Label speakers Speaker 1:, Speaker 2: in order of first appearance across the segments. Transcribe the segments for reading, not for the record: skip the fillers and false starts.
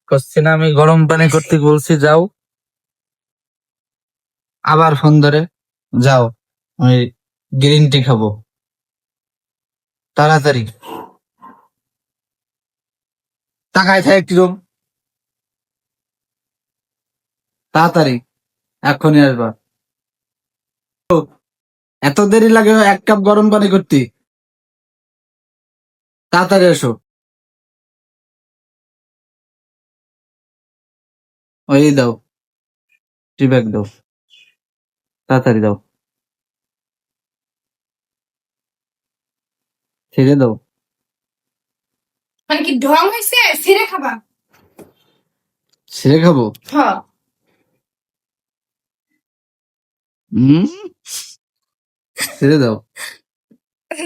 Speaker 1: করছি না, আমি গরম পানি করতে বলছি, যাও। আবার ফোন ধরে, যাও, আমি গ্রিন টি খাবো, তাড়াতাড়ি। তাকায় থাকে কিরম, তাড়াতাড়ি, এখনই আসবা। এত দেরি লাগে 1 কাপ গরম পানি করতে? তাড়াতাড়ি এসো। ওই দাও, টি ব্যাগ দাও, তাড়াতাড়ি দাও, ছেড়ে দাও।
Speaker 2: মানে কি ঢং হয়েছে? ছিঁড়ে খাবা?
Speaker 1: ছেড়ে খাবো?
Speaker 2: হ্যাঁ।
Speaker 1: হুম, ছেড়ে দাও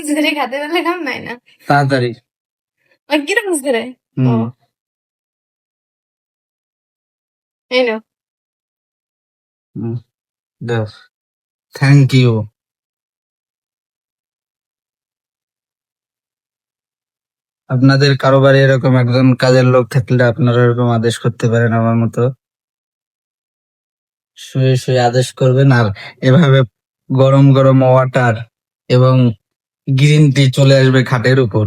Speaker 2: ছিঁড়ে খাতে দিলে খাম নাই না।
Speaker 1: তাড়াতাড়ি।
Speaker 2: কিরকম ছিঁড়ে? ও,
Speaker 1: হুম,
Speaker 2: এই নাও।
Speaker 1: দাও, থ্যাংক ইউ। আপনাদের কারোবারে এরকম একজন কাজের লোক থাকলে আপনারা এরকম আদেশ করতে পারেন আমার মতো। শুয়ে শুয়ে আদেশ করবেন, আর এভাবে গরম গরম ওয়াটার এবং গ্রিন টি চলে আসবে খাটের উপর।